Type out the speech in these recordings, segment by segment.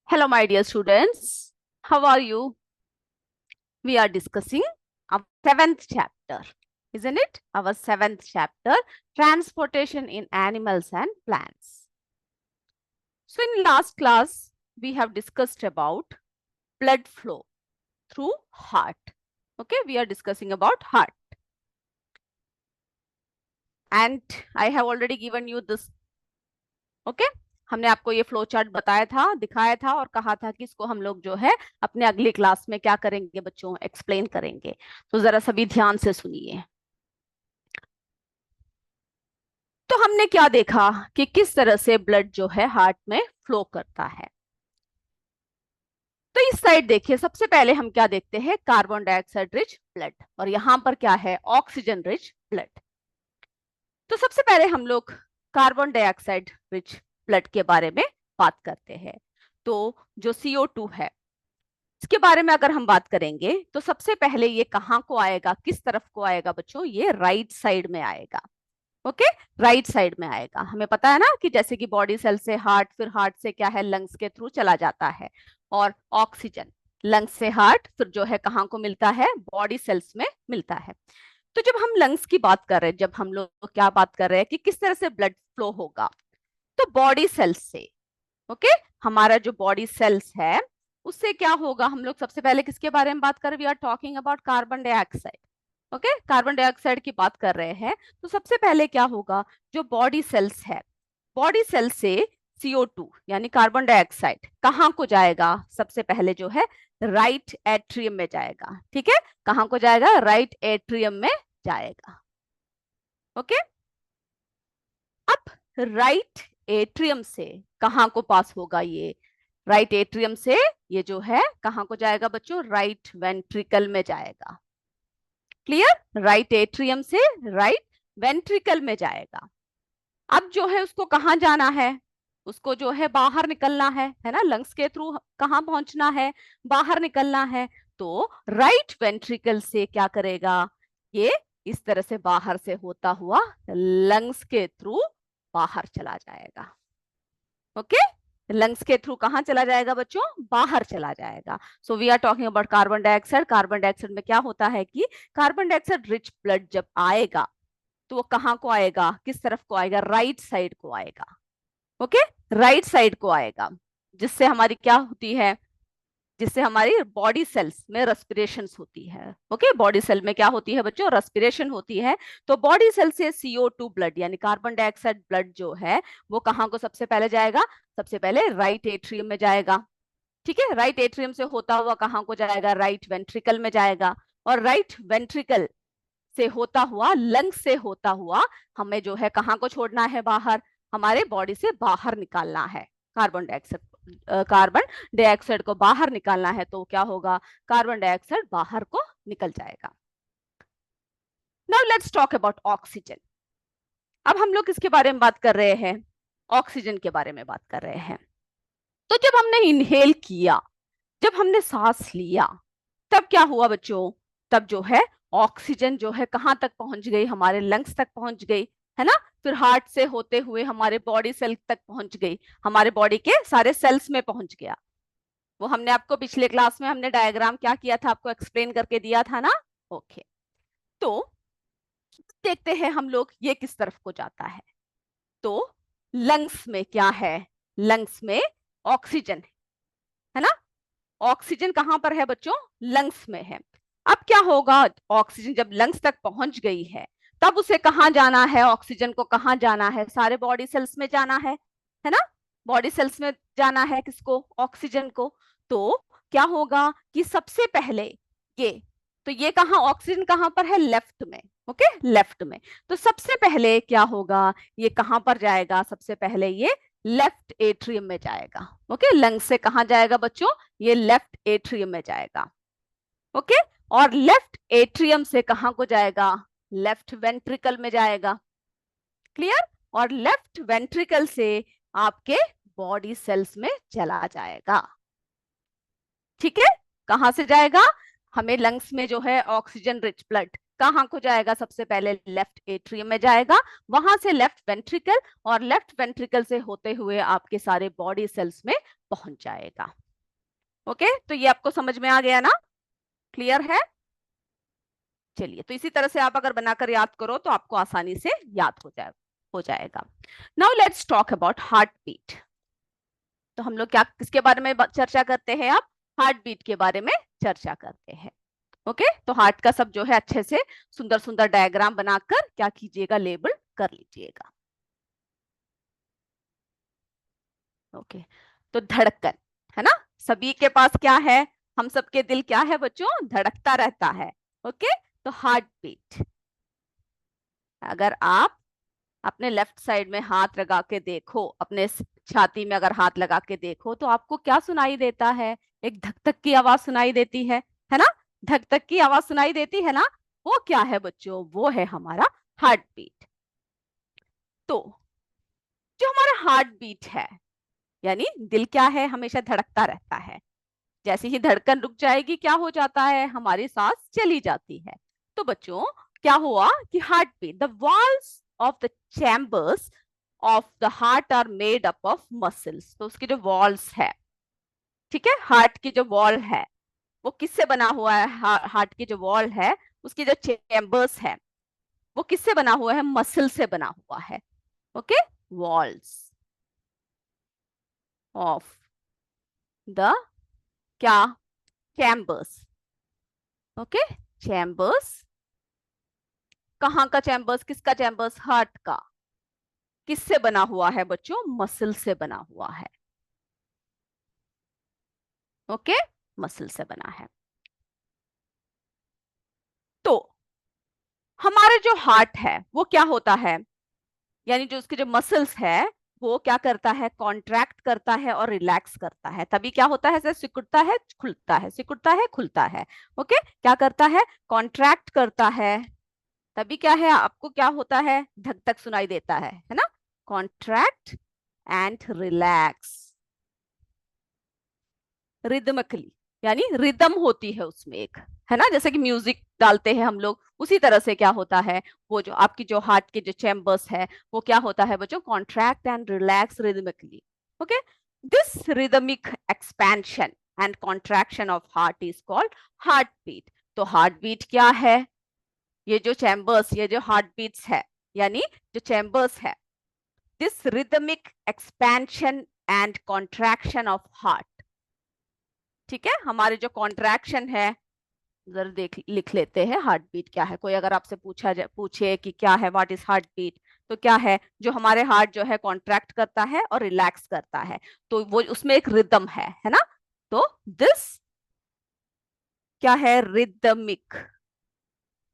Hello, my dear students. How are you? We are discussing our seventh chapter, isn't it? Our seventh chapter, transportation in animals and plants. So, in last class, we have discussed about blood flow through heart. Okay, we are discussing about heart. And I have already given you this. Okay, हमने आपको ये flow chart बताया था, दिखाया था और कहा था कि इसको हम लोग जो है अपने अगली क्लास में क्या करेंगे बच्चों, एक्सप्लेन करेंगे। तो जरा सभी ध्यान से सुनिए। तो हमने क्या देखा कि किस तरह से ब्लड जो है हार्ट में फ्लो करता है। तो इस साइड देखिए, सबसे पहले हम क्या देखते हैं, कार्बन डाइऑक्साइड रिच ब्लड, और यहां पर क्या है, ऑक्सीजन रिच ब्लड। तो सबसे पहले हम लोग कार्बन डाइऑक्साइड रिच ब्लड के बारे में बात करते हैं। तो जो CO2 है, इसके बारे में अगर हम बात करेंगे तो सबसे पहले ये कहाँ को आएगा, किस तरफ को आएगा बच्चों, ये राइट साइड में आएगा। ओके, राइट साइड में आएगा। हमें पता है ना कि जैसे कि बॉडी सेल से हार्ट, फिर हार्ट से क्या है, लंग्स के थ्रू चला जाता है, और ऑक्सीजन लंग्स से हार्ट फिर जो है कहाँ को मिलता है, बॉडी सेल्स में मिलता है। तो जब हम लंग्स की बात कर रहे हैं, जब हम लोग क्या बात कर रहे हैं कि किस तरह से ब्लड फ्लो होगा, तो बॉडी सेल्स से, ओके, हमारा जो बॉडी सेल्स है उससे क्या होगा, हम लोग सबसे पहले किसके बारे में बात कर रहे हैं, we are talking about carbon dioxide. Okay, carbon dioxide की बात कर रहे हैं। तो सबसे पहले क्या होगा, जो बॉडी सेल्स है, बॉडी सेल से CO2 यानी कार्बन डाइऑक्साइड कहाँ को जाएगा, सबसे पहले जो है राइट एट्रियम में जाएगा। ठीक है, कहाँ को जाएगा, राइट एट्रियम में जाएगा। ओके, अब राइट एट्रियम से कहाँ को पास होगा, ये राइट एट्रियम से ये जो है कहाँ को जाएगा बच्चों, राइट वेंट्रिकल में जाएगा। क्लियर, राइट एट्रियम से राइट वेंट्रिकल में जाएगा। अब जो है उसको कहाँ जाना है, उसको जो है बाहर निकलना है ना, लंग्स के थ्रू कहाँ पहुंचना है, बाहर निकलना है। तो राइट वेंट्रिकल से क्या करेगा, ये इस तरह से बाहर से होता हुआ लंग्स के थ्रू बाहर चला जाएगा। ओके, लंग्स के थ्रू कहाँ चला जाएगा बच्चों, बाहर चला जाएगा। So we are talking about carbon dioxide. Carbon dioxide में क्या होता है कि कार्बन डाइऑक्साइड रिच ब्लड जब आएगा तो वो कहाँ को आएगा, किस तरफ को आएगा, राइट साइड को आएगा। ओके, राइट साइड को आएगा, जिससे हमारी क्या होती है, जिससे हमारी बॉडी सेल्स में रेस्पिरेशन होती है। ओके, बॉडी सेल में क्या होती है बच्चों, रेस्पिरेशन होती है। तो बॉडी सेल से CO2 ब्लड यानी कार्बन डाइऑक्साइड ब्लड जो है वो कहाँ को सबसे पहले जाएगा, सबसे पहले राइट एट्रियम में जाएगा। ठीक है, राइट एट्रियम से होता हुआ कहाँ को जाएगा, राइट वेंट्रिकल में जाएगा, और राइट वेंट्रिकल से होता हुआ, लंग्स से होता हुआ हमें जो है कहाँ को छोड़ना है, बाहर, हमारे बॉडी से बाहर निकालना है कार्बन डाइऑक्साइड को बाहर निकालना है। तो क्या होगा, कार्बन डाइऑक्साइड बाहर को निकल जाएगा। Now let's talk about oxygen. अब हम लोग किसके बारे में बात कर रहे हैं, ऑक्सीजन के बारे में बात कर रहे हैं। तो जब हमने इनहेल किया, जब हमने सांस लिया, तब क्या हुआ बच्चों, तब जो है ऑक्सीजन जो है कहाँ तक पहुंच गई, हमारे लंग्स तक पहुंच गई, है ना, फिर हार्ट से होते हुए हमारे बॉडी सेल तक पहुंच गई, हमारे बॉडी के सारे सेल्स में पहुंच गया। वो हमने आपको पिछले क्लास में हमने डायग्राम क्या किया था, आपको एक्सप्लेन करके दिया था ना। ओके, तो देखते हैं हम लोग ये किस तरफ को जाता है। तो लंग्स में क्या है, लंग्स में ऑक्सीजन है ना, ऑक्सीजन कहां पर है बच्चों, लंग्स में है। अब क्या होगा, ऑक्सीजन जब लंग्स तक पहुंच गई है तब उसे कहां जाना है, ऑक्सीजन को कहां जाना है, सारे बॉडी सेल्स में जाना है ना, बॉडी सेल्स में जाना है किसको, ऑक्सीजन को। तो क्या होगा कि सबसे पहले ये, तो ये कहां, ऑक्सीजन कहां पर है, लेफ्ट में। ओके, लेफ्ट में। तो सबसे पहले क्या होगा, ये कहां पर जाएगा, सबसे पहले ये लेफ्ट एट्रियम में जाएगा। ओके, लंग्स से कहां जाएगा बच्चों, ये लेफ्ट एट्रियम में जाएगा। ओके, और लेफ्ट एट्रियम से कहां को जाएगा, लेफ्ट वेंट्रिकल में जाएगा। क्लियर, और लेफ्ट वेंट्रिकल से आपके बॉडी सेल्स में चला जाएगा। ठीक है, कहां से जाएगा, हमें लंग्स में जो है ऑक्सीजन रिच ब्लड कहां को जाएगा, सबसे पहले लेफ्ट एट्रियम में जाएगा, वहां से लेफ्ट वेंट्रिकल, और लेफ्ट वेंट्रिकल से होते हुए आपके सारे बॉडी सेल्स में पहुंच जाएगा। ओके, तो ये आपको समझ में आ गया ना, क्लियर है? चलिए, तो इसी तरह से आप अगर बनाकर याद करो तो आपको आसानी से याद हो जाएगा। Now let's talk about heart beat. तो हम लोग क्या किसके बारे में चर्चा करते हैं? आप हार्ट बीट के बारे में चर्चा करते हैं। ओके, तो हार्ट का सब जो है अच्छे से सुंदर सुंदर डायग्राम बनाकर क्या कीजिएगा, लेबल कर लीजिएगा। ओके, तो धड़कन है ना, सभी के पास क्या है, हम सबके दिल क्या है बच्चों, धड़कता रहता है। ओके, तो हार्ट बीट, अगर आप अपने लेफ्ट साइड में हाथ लगा के देखो, अपने छाती में अगर हाथ लगा के देखो, तो आपको क्या सुनाई देता है? एक धक धक की आवाज सुनाई देती है ना? धक धक की आवाज सुनाई देती है ना? वो क्या है बच्चों? वो है हमारा हार्ट बीट। तो जो हमारा हार्ट बीट है, यानी दिल क्या है, हमेशा धड़कता रहता है। जैसे ही धड़कन रुक जाएगी क्या हो जाता है, हमारी सांस चली जाती है। तो बच्चों क्या हुआ कि heart beat, the walls of the chambers of the heart are made up of muscles. तो उसकी जो वॉल्स है, ठीक है, हार्ट की जो वॉल है वो किससे बना हुआ है? हार्ट की जो वॉल है उसकी जो चैम्बर्स है वो किससे बना हुआ है? मसल से बना हुआ है। ओके, वॉल्स ऑफ द क्या, चैम्बर्स। ओके, चैम्बर्स, कहाँ का चैम्बर्स, किसका चैम्बर्स? हार्ट का। किससे बना हुआ है बच्चों? मसल से बना हुआ है। ओके, मसल से बना है। तो हमारे जो हार्ट है वो क्या होता है, यानी जो उसके जो मसल्स है वो क्या करता है? कॉन्ट्रैक्ट करता है और रिलैक्स करता है। तभी क्या होता है, जैसे सिकुड़ता है खुलता है, सिकुड़ता है खुलता है। ओके, क्या करता है? कॉन्ट्रैक्ट करता है। तभी क्या है, आपको क्या होता है? धक धक सुनाई देता है ना? कॉन्ट्रैक्ट एंड रिलैक्स रिदमिकली, यानी रिदम होती है उसमें एक, है ना, जैसे कि म्यूजिक डालते हैं हम लोग, उसी तरह से क्या होता है, वो जो आपकी जो हार्ट के जो चैम्बर्स है वो क्या होता है बच्चों? Contract and relax rhythmically. Okay, this rhythmic expansion and contraction of heart is called heart beat. तो हार्ट बीट क्या है? ये जो चैम्बर्स, ये जो हार्ट बीट्स है, यानी जो चैम्बर्स है, this rhythmic expansion and contraction of heart, ठीक है, हमारे जो कॉन्ट्रैक्शन है, जरा देख लिख लेते हैं हार्ट बीट क्या है। कोई अगर आपसे पूछे कि क्या है, व्हाट इज हार्ट बीट, तो क्या है? जो हमारे हार्ट जो है कॉन्ट्रैक्ट करता है और रिलैक्स करता है, तो वो उसमें एक रिदम है ना? तो दिस क्या है? रिदमिक,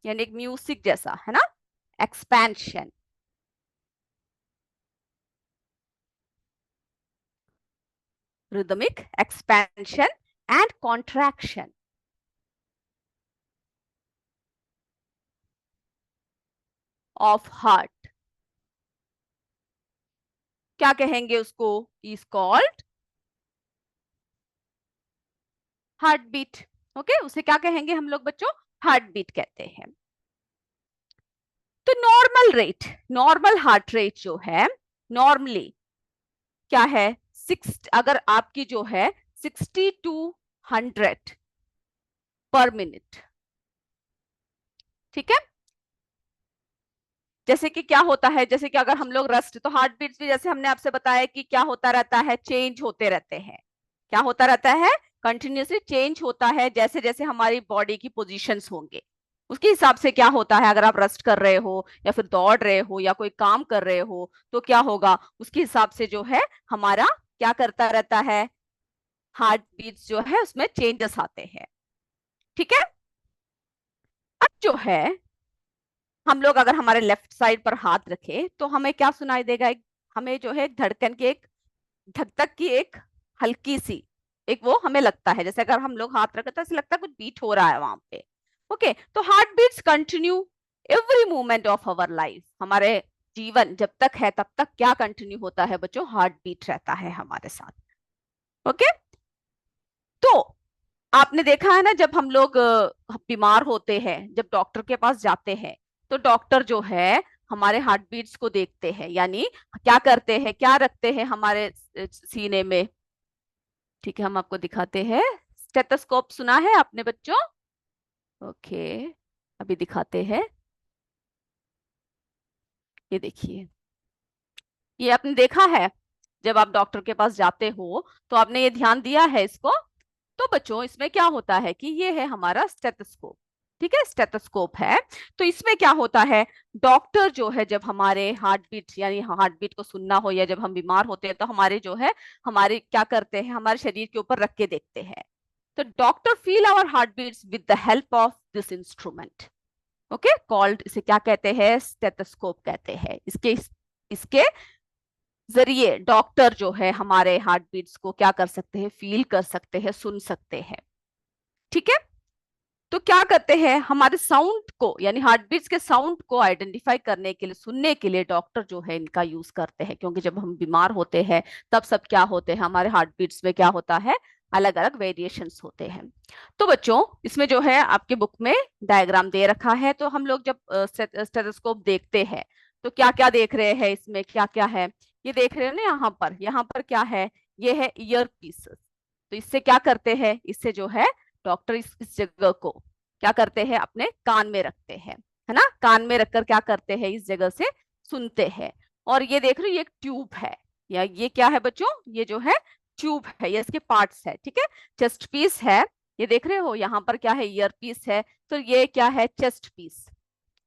यानी एक म्यूजिक जैसा, है ना? Expansion, rhythmic expansion and contraction of heart, क्या कहेंगे उसको? is called heart beat. Okay, उसे क्या कहेंगे हम लोग बच्चों? हार्ट बीट कहते हैं। तो नॉर्मल हार्ट रेट जो है, नॉर्मली क्या है? अगर आपकी जो है 60 to 100 पर मिनट, ठीक है। जैसे कि क्या होता है, जैसे कि अगर हम लोग रेस्ट, तो हार्ट बीट्स भी जैसे हमने आपसे बताया कि क्या होता रहता है, चेंज होते रहते हैं। क्या होता रहता है? कंटिन्यूसली चेंज होता है, जैसे जैसे हमारी बॉडी की पोजीशंस होंगे उसके हिसाब से क्या होता है। अगर आप रेस्ट कर रहे हो या फिर दौड़ रहे हो या कोई काम कर रहे हो तो क्या होगा, उसके हिसाब से जो है हमारा क्या करता रहता है, हार्ट बीट्स जो है उसमें चेंजेस आते हैं, ठीक है। अब जो है हम लोग अगर हमारे लेफ्ट साइड पर हाथ रखे तो हमें क्या सुनाई देगा? हमें जो है धड़कन की एक, धक धक की एक हल्की सी एक वो हमें लगता है, जैसे अगर हम लोग हाथ रखे तो ऐसा लगता है कुछ बीट हो रहा है वहां पे। ओके, तो heart beats continue every moment of our life. हमारे जीवन जब तक है तब तक क्या कंटिन्यू होता है बच्चों? हार्ट बीट रहता है हमारे साथ। ओके, तो आपने देखा है ना, जब हम लोग बीमार होते हैं, जब डॉक्टर के पास जाते हैं, तो डॉक्टर जो है हमारे हार्ट बीट्स को देखते हैं, यानी क्या करते हैं, क्या रखते हैं हमारे सीने में? ठीक है, हम आपको दिखाते हैं। स्टेथोस्कोप सुना है आपने बच्चों? ओके, अभी दिखाते हैं। ये देखिए, ये आपने देखा है जब आप डॉक्टर के पास जाते हो तो आपने ये ध्यान दिया है इसको। तो बच्चों इसमें क्या होता है कि ये है हमारा स्टेथोस्कोप। ठीक है, स्टेथोस्कोप है। तो इसमें क्या होता है, डॉक्टर जो है जब हमारे हार्ट बीट यानी हार्ट बीट को सुनना हो या जब हम बीमार होते हैं तो हमारे जो है हमारे क्या करते हैं, हमारे शरीर के ऊपर रख के देखते हैं। तो doctor feel our heart beats with the help of this instrument. Okay, called, इसे क्या कहते हैं, स्टेथोस्कोप कहते हैं। इसके जरिए डॉक्टर जो है हमारे हार्ट बीट्स को क्या कर सकते हैं, फील कर सकते हैं, सुन सकते हैं। ठीक है, तो क्या करते हैं, हमारे साउंड को यानी हार्ट बीट्स के साउंड को आइडेंटिफाई करने के लिए, सुनने के लिए डॉक्टर जो है इनका यूज करते हैं। क्योंकि जब हम बीमार होते हैं तब सब क्या होते हैं, हमारे हार्ट बीट्स में क्या होता है, अलग अलग वेरिएशंस होते हैं। तो बच्चों इसमें जो है आपके बुक में डायग्राम दे रखा है। तो हम लोग जब स्टेथोस्कोप देखते हैं तो क्या क्या देख रहे हैं, इसमें क्या क्या है, ये देख रहे हैं ना। यहाँ पर क्या है, ये है ईयर पीसेस। तो इससे क्या करते हैं, इससे जो है डॉक्टर इस जगह को क्या करते हैं, अपने कान में रखते हैं, है ना। कान में रखकर क्या करते हैं, इस जगह से सुनते हैं। और ये देख रहे हो, ये एक ट्यूब है, या ये क्या है बच्चों, ये जो है ट्यूब है, ये इसके पार्ट्स है। ठीक है, चेस्ट पीस है, ये देख रहे हो। यहाँ पर क्या है, ईयर पीस है। तो ये क्या है, चेस्ट पीस।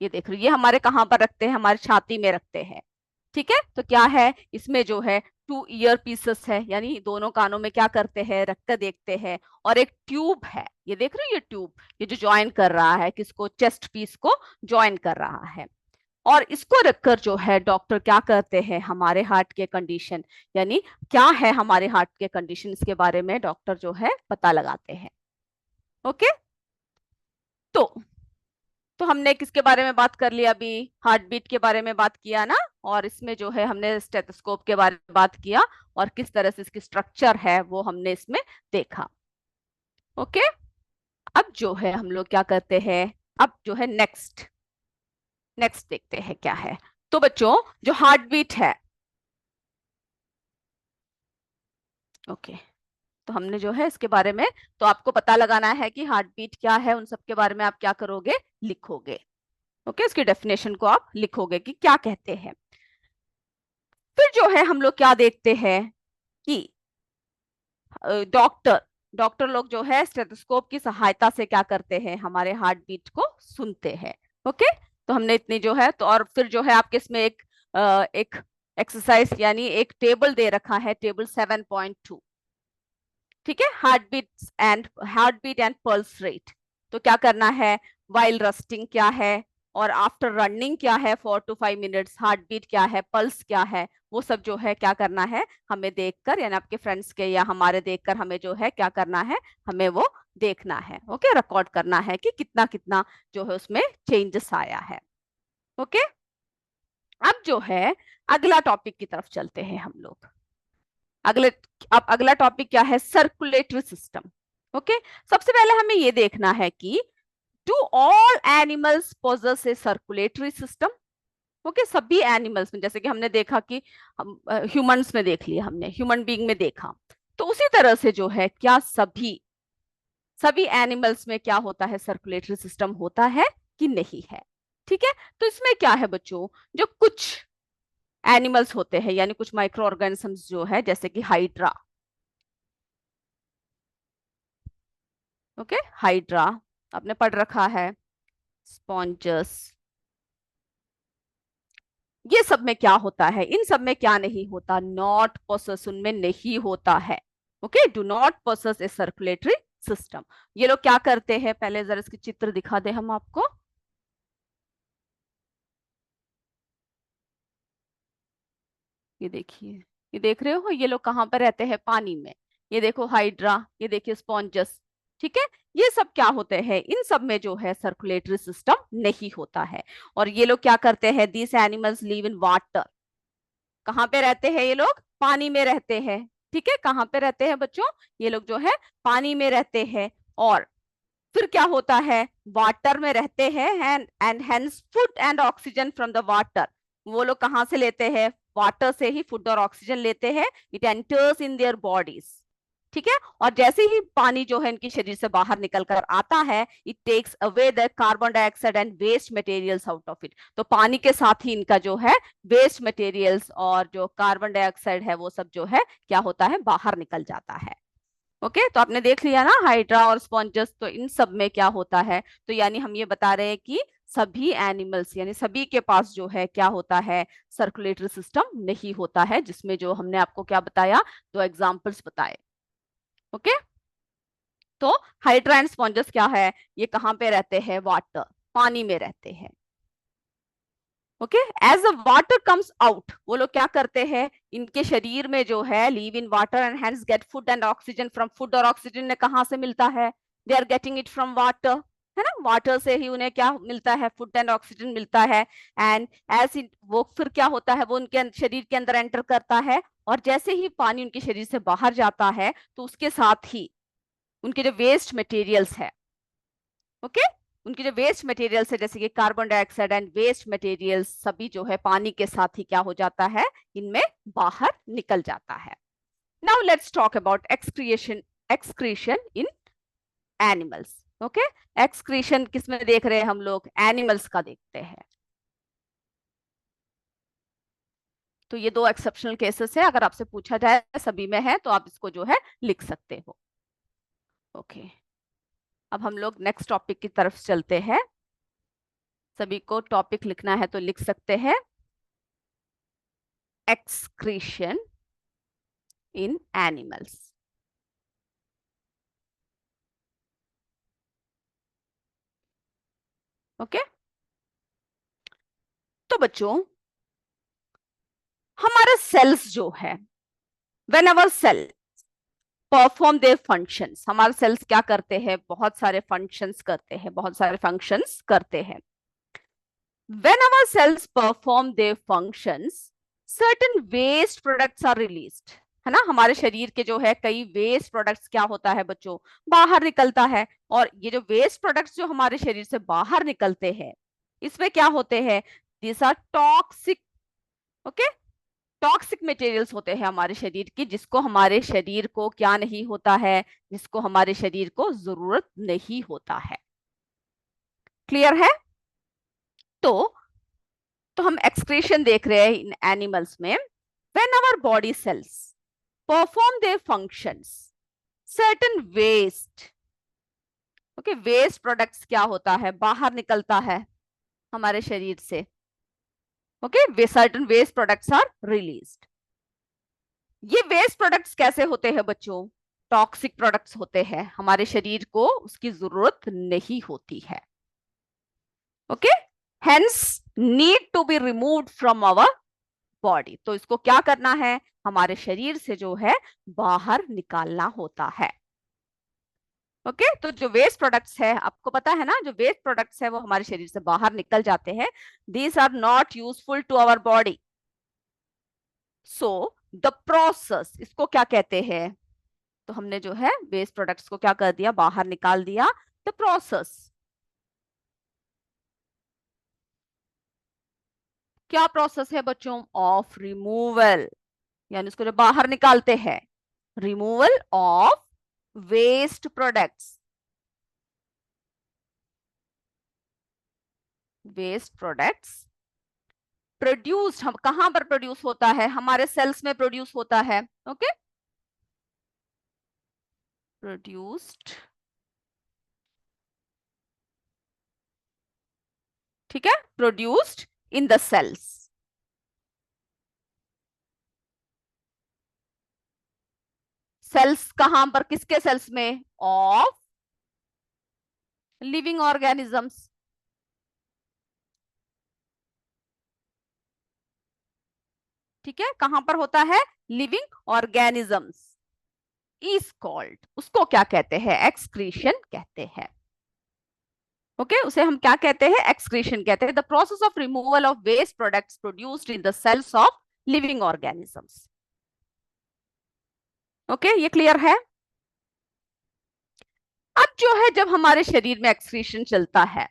ये देख रहे हो, ये हमारे कहाँ पर रखते हैं, हमारी छाती में रखते हैं। ठीक है, तो क्या है, इसमें जो है 2 ईयर पीसेस है, यानी दोनों कानों में क्या करते हैं, रख कर देखते हैं। और एक ट्यूब है, ये देख रहे हो, ये ट्यूब, ये जो ज्वाइन कर रहा है किसको, चेस्ट पीस को ज्वाइन कर रहा है। और इसको रखकर जो है डॉक्टर क्या करते हैं, हमारे हार्ट के कंडीशन यानी क्या है हमारे हार्ट के कंडीशन, इसके बारे में डॉक्टर जो है पता लगाते हैं। ओके, तो हमने किसके बारे में बात कर लिया अभी, हार्ट बीट के बारे में बात किया ना। और इसमें जो है हमने स्टेथोस्कोप के बारे में बात किया और किस तरह से इसकी स्ट्रक्चर है वो हमने इसमें देखा। ओके, अब जो है हम लोग क्या करते हैं, अब जो है नेक्स्ट नेक्स्ट देखते हैं क्या है। तो बच्चों जो हार्ट बीट है, ओके, तो हमने जो है इसके बारे में, तो आपको पता लगाना है कि हार्ट बीट क्या है, उन सब के बारे में आप क्या करोगे, लिखोगे। ओके, इसकी डेफिनेशन को आप लिखोगे कि क्या कहते हैं। फिर जो है हम लोग क्या देखते हैं कि डॉक्टर डॉक्टर लोग जो है स्टेथोस्कोप की सहायता से क्या करते हैं, हमारे हार्ट बीट को सुनते हैं। ओके, तो हमने इतनी जो है, तो और फिर जो है आपके इसमें एक एक्सरसाइज यानी एक टेबल दे रखा है, टेबल 7.2। ठीक है, heart beat and pulse rate. तो क्या करना है, वाइल रस्टिंग क्या है, और आफ्टर रनिंग क्या है 4 to 5 मिनट्स, हार्ट बीट क्या है, पल्स क्या है, वो सब जो है क्या करना है, हमें देखकर यानी आपके फ्रेंड्स के या हमारे देखकर हमें जो है क्या करना है, हमें वो देखना है। ओके, रिकॉर्ड करना है कि कितना कितना जो है उसमें चेंजेस आया है। ओके, अब जो है अगला टॉपिक की तरफ चलते हैं हम लोग। अगले अब अगला टॉपिक क्या है, सर्कुलेटरी सिस्टम। ओके, सबसे पहले हमें ये देखना है कि do all animals poses A circulatory system. Okay, सभी एनिमल्स में, जैसे कि हमने देखा कि हम ह्यूमंस में देख लिया, हमने ह्यूमन बीइंग में देखा, तो उसी तरह से जो है क्या सभी सभी एनिमल्स में क्या होता है, सर्कुलेटरी सिस्टम होता है कि नहीं है। ठीक है, तो इसमें क्या है बच्चों, जो कुछ एनिमल्स होते हैं यानी कुछ माइक्रो ऑर्गेनिजम्स जो है, जैसे कि हाइड्रा। ओके, हाइड्रा आपने पढ़ रखा है, स्पॉन्जस, ये सब में क्या होता है, इन सब में क्या नहीं होता, नॉट पोसेस, उनमें नहीं होता है। Okay, do not possess a circulatory system. ये लोग क्या करते हैं, पहले जरा इसकी चित्र दिखा दे हम आपको। ये देखिए, ये देख रहे हो, ये लोग कहाँ पर रहते हैं, पानी में। ये देखो हाइड्रा, ये देखिए स्पॉन्जस। ठीक है, ये सब क्या होते हैं, इन सब में जो है सर्कुलेटरी सिस्टम नहीं होता है। और ये लोग क्या करते हैं, दीस एनिमल्स लिव इन वाटर। कहाँ पे रहते हैं ये लोग, पानी में रहते हैं। ठीक है, कहाँ पे रहते हैं बच्चों, ये लोग जो है पानी में रहते हैं। और फिर क्या होता है, वाटर में रहते हैं, and hence food and oxygen from the water. वो लोग कहाँ से लेते हैं, वाटर से ही फूड और ऑक्सीजन लेते हैं। It enters in their bodies. ठीक है। और जैसे ही पानी जो है इनके शरीर से बाहर निकल कर आता है, it takes away the carbon dioxide and waste materials out of it. तो पानी के साथ ही इनका जो है वेस्ट मटेरियल्स और जो कार्बन डाइऑक्साइड है वो सब जो है क्या होता है, बाहर निकल जाता है। ओके, तो आपने देख लिया ना हाइड्रा और स्पॉन्जस, तो इन सब में क्या होता है, तो यानी हम ये बता रहे हैं कि सभी एनिमल्स यानी सभी के पास जो है क्या होता है, सर्कुलेटरी सिस्टम नहीं होता है, जिसमें जो हमने आपको क्या बताया, दो एग्जांपल्स बताए। ओके, तो हाइड्रा एंड स्पॉन्जस क्या है, ये कहाँ पे रहते हैं, वाटर, पानी में रहते हैं। Okay, as the water comes out, वो लोग क्या करते हैं, इनके शरीर में जो है live in water and hence get food and oxygen from food, और ऑक्सीजन ने कहाँ से मिलता है, they are getting it from water, है ना, वाटर से ही उन्हें क्या मिलता है, फूड एंड ऑक्सीजन मिलता है। एंड एज वो फिर क्या होता है, वो उनके शरीर के अंदर एंटर करता है, और जैसे ही पानी उनके शरीर से बाहर जाता है तो उसके साथ ही उनके जो वेस्ट मटेरियल्स है, ओके, उनकी जो वेस्ट मटेरियल्स है जैसे कि carbon dioxide and waste materials सभी जो है पानी के साथ ही क्या हो जाता है, इनमें बाहर निकल जाता है। Now let's talk about excretion in animals. Okay, excretion किसमें देख रहे हैं हम लोग, एनिमल्स का देखते हैं। तो ये दो एक्सेप्शनल केसेस है, अगर आपसे पूछा जाए सभी में है तो आप इसको जो है लिख सकते हो। ओके, अब हम लोग नेक्स्ट टॉपिक की तरफ चलते हैं। सभी को टॉपिक लिखना है तो लिख सकते हैं, excretion in animals। ओके, तो बच्चों हमारे सेल्स जो है, when our cell perform their functions, हमारे सेल्स क्या करते हैं, बहुत सारे फंक्शंस करते हैं, बहुत सारे फंक्शंस करते हैं। When our cells perform their functions, certain waste products are released, है ना, हमारे शरीर के जो है कई वेस्ट प्रोडक्ट्स क्या होता है बच्चों, बाहर निकलता है। और ये जो वेस्ट प्रोडक्ट्स जो हमारे शरीर से बाहर निकलते हैं, इसमें क्या होते हैं, this are toxic. Okay, toxic materials होते हैं हमारे शरीर की, जिसको हमारे शरीर को क्या नहीं होता है, जिसको हमारे शरीर को जरूरत नहीं होता है। क्लियर है। तो हम एक्सक्रीशन देख रहे हैं इन एनिमल्स में। When our body cells perform their functions, certain waste, okay, waste products क्या होता है, बाहर निकलता है हमारे शरीर से। Okay, certain waste products are released. ये वेस्ट प्रोडक्ट्स कैसे होते हैं बच्चों, टॉक्सिक प्रोडक्ट्स होते हैं, हमारे शरीर को उसकी जरूरत नहीं होती है। Okay, hence need to be removed from our body. तो इसको क्या करना है, हमारे शरीर से जो है बाहर निकालना होता है। ओके, तो जो वेस्ट प्रोडक्ट्स है, आपको पता है ना, जो वेस्ट प्रोडक्ट्स है वो हमारे शरीर से बाहर निकल जाते हैं। These are not useful to our body. So the process, इसको क्या कहते हैं, तो हमने जो है वेस्ट प्रोडक्ट्स को क्या कर दिया, बाहर निकाल दिया। द प्रोसेस, क्या प्रोसेस है बच्चों, ऑफ रिमूवल, यानी उसको जो बाहर निकालते हैं, removal of waste products. Waste products produced, हम कहां पर प्रोड्यूस होता है, हमारे सेल्स में प्रोड्यूस होता है। ओके, प्रोड्यूस्ड, ठीक है, produced in the cells. Cells कहां पर, किसके सेल्स में, ऑफ लिविंग ऑर्गेनिजम्स। ठीक है, कहां पर होता है, लिविंग ऑर्गेनिजम्स इज कॉल्ड, उसको क्या कहते हैं, एक्सक्रीशन कहते हैं। ओके, उसे हम क्या कहते हैं, एक्सक्रीशन कहते हैं। The process of removal of waste products produced in the cells of living organisms. Okay, ये क्लियर है। अब जो है जब हमारे शरीर में एक्सक्रीशन चलता है,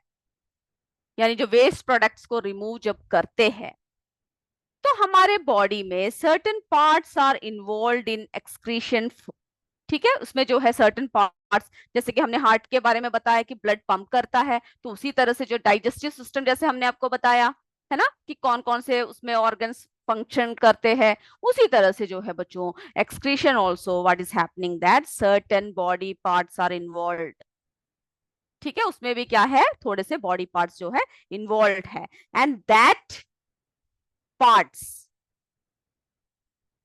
यानी जो वेस्ट प्रोडक्ट्स को रिमूव जब करते हैं, तो हमारे बॉडी में certain parts are involve in excretion. ठीक है, उसमें जो है सर्टेन पार्ट्स, जैसे कि हमने हार्ट के बारे में बताया कि ब्लड पंप करता है, तो उसी तरह से जो डाइजेस्टिव सिस्टम, जैसे हमने आपको बताया है ना कि कौन कौन से उसमें ऑर्गन्स फंक्शन करते हैं, उसी तरह से जो है बच्चों excretion also what is happening that certain body parts are involve. ठीक है, उसमें भी क्या है, थोड़े से बॉडी पार्ट्स जो है इन्वॉल्व है, एंड दैट पार्ट्स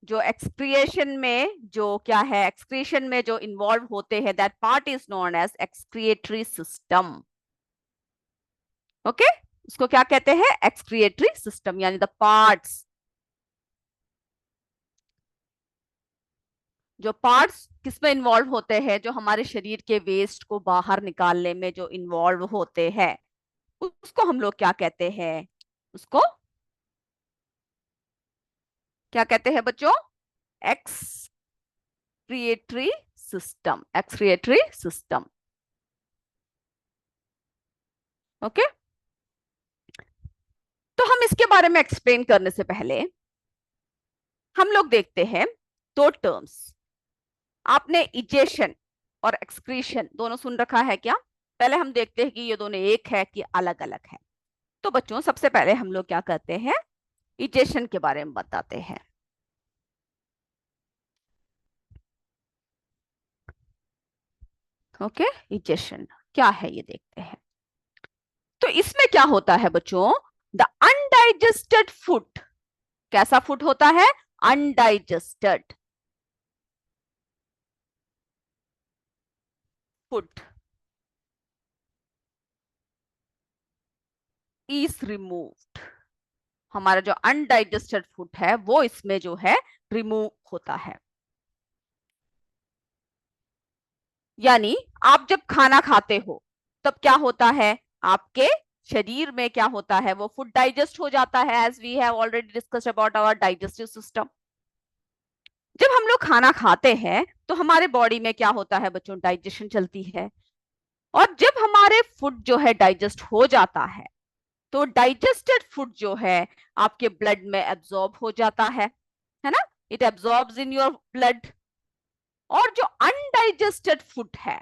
जो एक्सक्रिएशन में जो क्या है, एक्सक्रीशन में जो इन्वॉल्व होते हैं, that part is known as excretory system. Okay, उसको क्या कहते हैं, एक्सक्रिएटरी सिस्टम, यानी द पार्ट्स, जो पार्ट्स किसमें इन्वॉल्व होते हैं, जो हमारे शरीर के वेस्ट को बाहर निकालने में जो इन्वॉल्व होते हैं, उसको हम लोग क्या कहते हैं, उसको क्या कहते हैं बच्चों, excretory system, excretory system. Okay, तो हम इसके बारे में एक्सप्लेन करने से पहले हम लोग देखते हैं दो टर्म्स। आपने इजेशन और एक्सक्रीशन दोनों सुन रखा है क्या? पहले हम देखते हैं कि ये दोनों एक है कि अलग अलग है। तो बच्चों सबसे पहले हम लोग क्या करते हैं, इजेशन के बारे में बताते हैं। ओके, इजेशन क्या है ये देखते हैं। तो इसमें क्या होता है बच्चों, द अनडाइजेस्टेड फूड, कैसा फूड होता है, अनडाइजेस्टेड फूड इज रिमूव्ड। हमारा जो अनडाइजेस्टेड फूड है वो इसमें जो है रिमूव होता है। यानी आप जब खाना खाते हो तब क्या होता है, आपके शरीर में क्या होता है, वो फूड डाइजेस्ट हो जाता है, as we have already discussed about our digestive system. जब हम लोग खाना खाते हैं तो हमारे बॉडी में क्या होता है बच्चों, डाइजेशन चलती है, और जब हमारे फूड जो है डाइजेस्ट हो जाता है तो डाइजेस्टेड फूड जो है आपके ब्लड में एब्जॉर्ब हो जाता है ना, it absorbs in your blood. और जो अनडाइजेस्टेड फूड है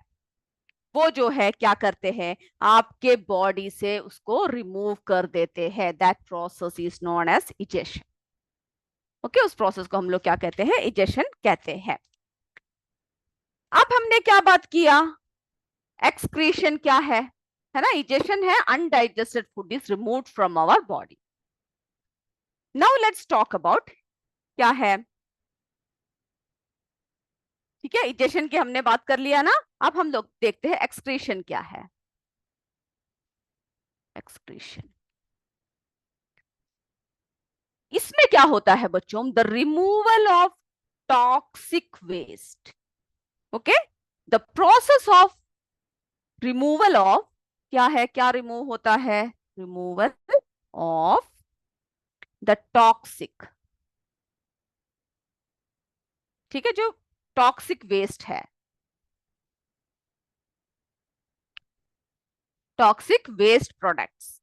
वो जो है क्या करते हैं, आपके बॉडी से उसको रिमूव कर देते हैं, that process is known as egestion. Okay, उस प्रोसेस को हम लोग क्या कहते हैं, इजेशन कहते हैं। अब हमने क्या बात किया, एक्सक्रीशन क्या है ना, इजेशन है undigested food is removed from our body. Now let's talk about क्या है, ठीक है, इजेशन की हमने बात कर लिया ना। अब हम लोग देखते हैं एक्सक्रीशन क्या है। एक्सक्रीशन, इसमें क्या होता है बच्चों, the removal of toxic waste. Okay, the process of removal of क्या है, क्या रिमूव होता है, रिमूवल ऑफ द टॉक्सिक, ठीक है, जो टॉक्सिक वेस्ट है, टॉक्सिक वेस्ट प्रोडक्ट्स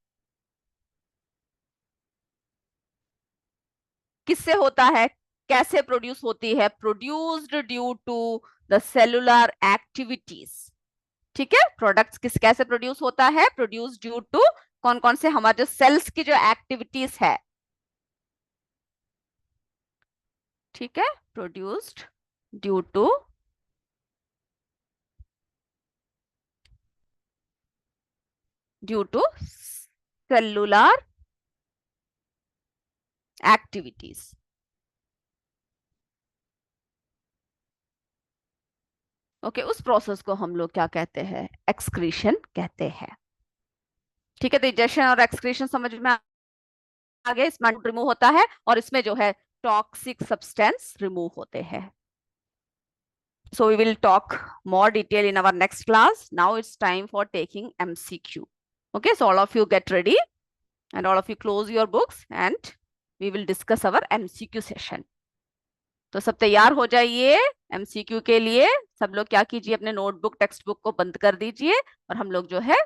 किससे होता है, कैसे प्रोड्यूस होती है, produced due to the cellular activities. ठीक है, प्रोडक्ट्स किस कैसे प्रोड्यूस होता है, प्रोड्यूस ड्यू टू कौन कौन से हमारे जो सेल्स की जो एक्टिविटीज है, ठीक है, produced due to cellular activities. Okay, उस प्रोसेस को हम लोग क्या कहते हैं, एक्सक्रीशन कहते हैं। ठीक है, तो इजेशन और एक्सक्रीशन समझ में आ गया, इसमें रिमूव होता है और इसमें जो है टॉक्सिक सब्सटेंस रिमूव होते हैं। So we will talk more detail in our next class. Now it's time for taking MCQ. Okay, so all of you get ready and all of you close your books and we will discuss our MCQ session. तो सब तैयार हो जाइए MCQ के लिए। सब लोग क्या कीजिए, अपने नोटबुक टेक्स्ट बुक को बंद कर दीजिए और हम लोग जो है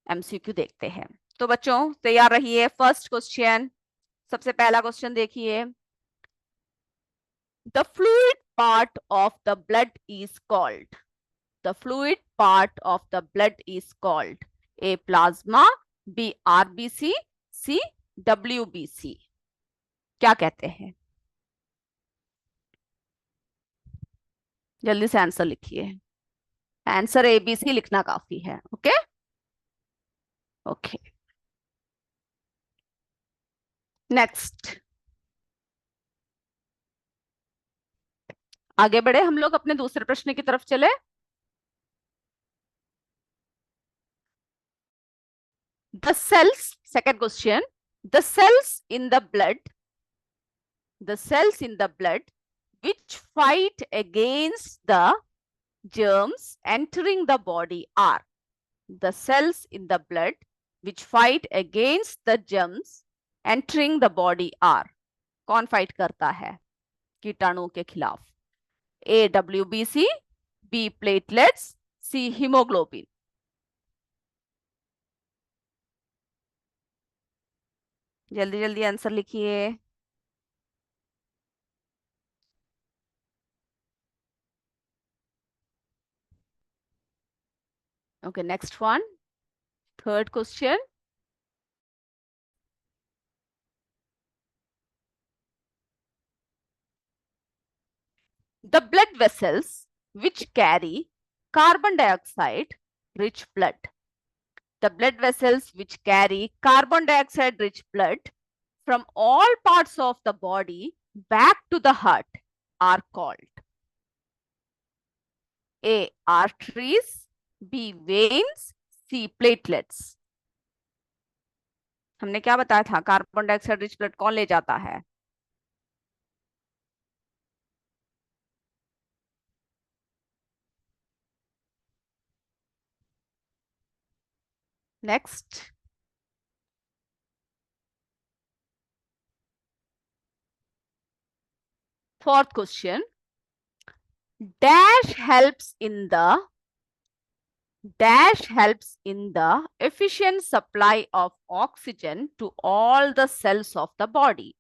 MCQ देखते हैं। तो बच्चों तैयार रहिए। फर्स्ट क्वेश्चन, सबसे पहला क्वेश्चन देखिए, the fluid part of the blood is called? The fluid part of the blood is called A. Plasma, B. RBC, C. WBC. क्या कहते हैं? जल्दी से आंसर लिखिए। आंसर ABC लिखना काफी है। Okay okay, next. आगे बढ़े हम लोग, अपने दूसरे प्रश्न की तरफ चले। The cells, second question, the cells in the blood, the cells in the blood which fight against the germs entering the body are, the cells in the blood which fight against the germs entering the body are, कौन fight करता है कीटाणुओं के खिलाफ? A. WBC, B. platelets, C. hemoglobin. जल्दी जल्दी answer लिखिए। Okay, next one. Third question. The blood vessels which carry carbon dioxide rich blood. The blood vessels which carry carbon dioxide rich blood from all parts of the body back to the heart are called A. arteries, B. veins, C. platelets. हमने क्या बताया था? Carbon dioxide rich blood कौन ले जाता है? Next. Fourth question. Dash helps in the efficient supply of oxygen to all the cells of the body.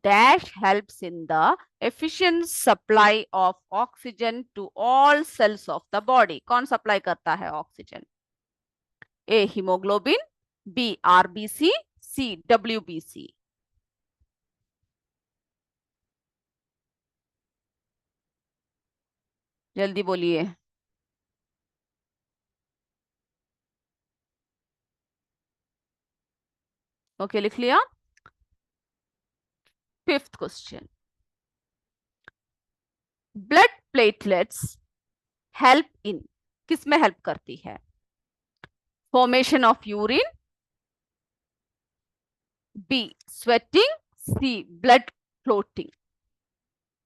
Dash helps in the efficient supply of oxygen to all cells of the body. कौन supply करता है oxygen? A. hemoglobin, B. RBC, C. WBC. जल्दी बोलिए। Okay, लिख लिया। Fifth question. Blood platelets help in, किस में help करती है? Formation of urine, B sweating, C blood clotting.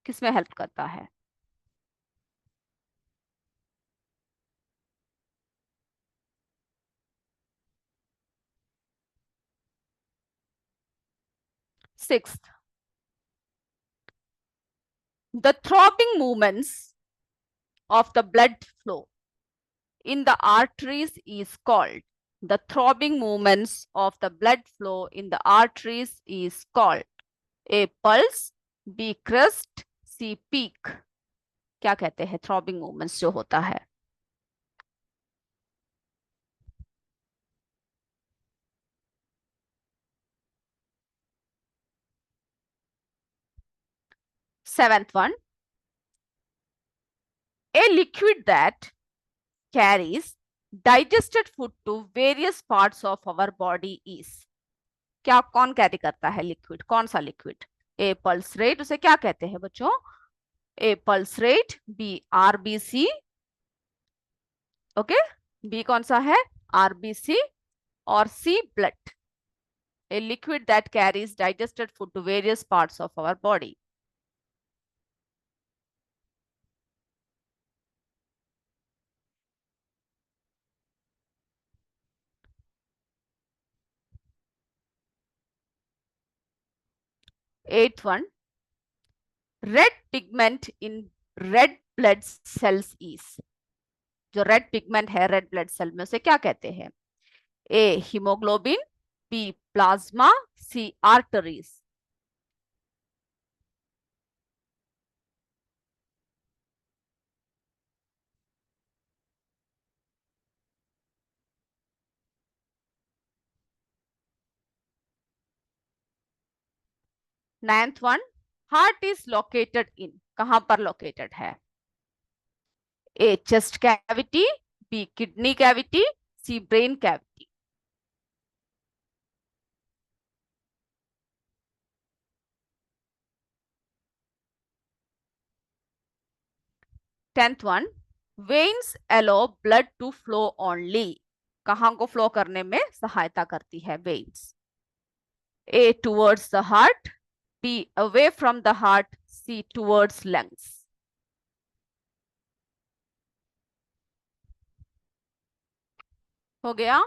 किस में हेल्प करता है? Sixth, the throbbing movements of the blood flow in the arteries is called, the throbbing movements of the blood flow in the arteries is called A. pulse, B. crest, C. peak. क्या कहते हैं throbbing movements जो होता है? Seventh one, a liquid that carries digested food to various parts of our body is, क्या कौन carry करता है लिक्विड? कौन सा लिक्विड? ए पल्स रेट, उसे क्या कहते हैं बच्चों? A pulse rate, B RBC, okay, B कौन सा है? आरबीसी, और C blood. A liquid that carries digested food to various parts of our body. Eighth one, red pigment in red blood cells is, जो red pigment है red blood cell में, उसे क्या कहते हैं? A haemoglobin, B plasma, C arteries. 9th one, heart is located in, कहां पर located है? A chest cavity, B kidney cavity, C brain cavity. Tenth one, veins allow blood to flow only, कहां को फ्लो करने में सहायता करती है veins? A towards the heart, B away from the heart, C towards lungs. हो गया?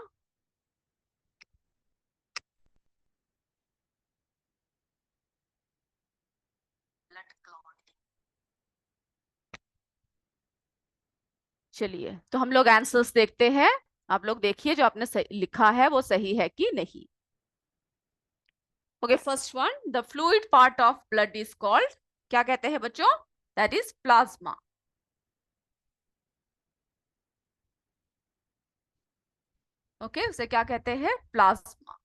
चलिए तो हम लोग आंसर्स देखते हैं। आप लोग देखिए जो आपने लिखा है वो सही है कि नहीं। Okay, first one, the fluid part of blood is called, क्या कहते हैं बच्चों? That is plasma. ओके, उसे क्या कहते हैं? Plasma.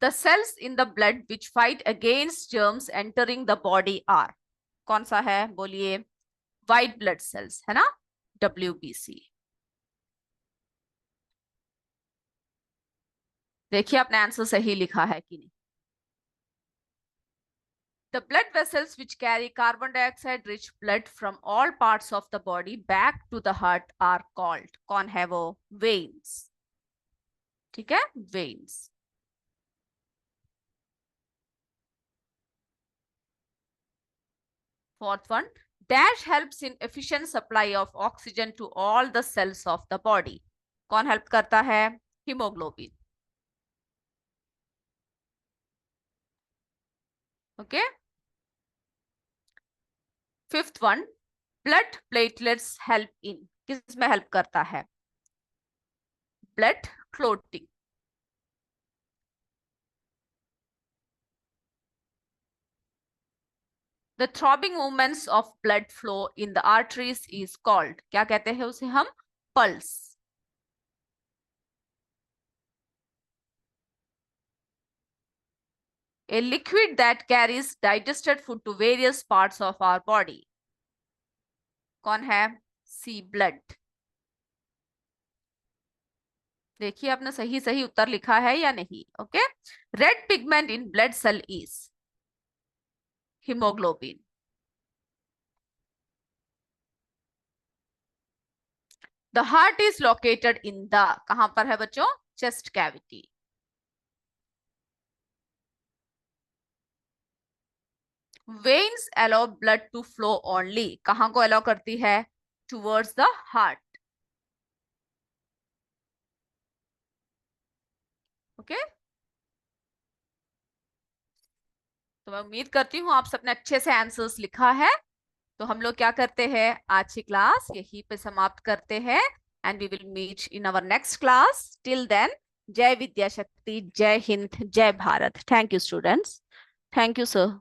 The cells in the blood which fight against germs entering the body are, कौन सा है? बोलिए। व्हाइट ब्लड सेल्स है ना, WBC। देखिए आपने आंसर सही लिखा है कि नहीं। The blood vessels which carry carbon dioxide rich blood from all parts of the body back to the heart are called, कौन है वो? Veins। ठीक है, veins। Fourth one, dash helps in efficient supply of oxygen to all the cells of the body, कौन help करता है? Hemoglobin। Okay. Fifth one, blood platelets help in, किस में हेल्प करता है? Blood clotting. The throbbing movements of blood flow in the arteries is called, क्या कहते हैं उसे हम? Pulse। A liquid that carries digested food to various parts of our body, कौन है? C blood। देखिए आपने सही सही उत्तर लिखा है या नहीं। Okay, red pigment in blood cell is haemoglobin. The heart is located in the, कहां पर है बच्चों? Chest cavity. Veins allow blood to flow only, कहां को अलाउ करती है? Towards the heart. ओके, तो मैं उम्मीद करती हूँ आप सबने अच्छे से आंसर्स लिखा है। तो हम लोग क्या करते हैं, आज की क्लास यहीं पे समाप्त करते हैं and we will meet in our next class. Till then, जय विद्या शक्ति, जय हिंद, जय Bharat. Thank you students. Thank you sir.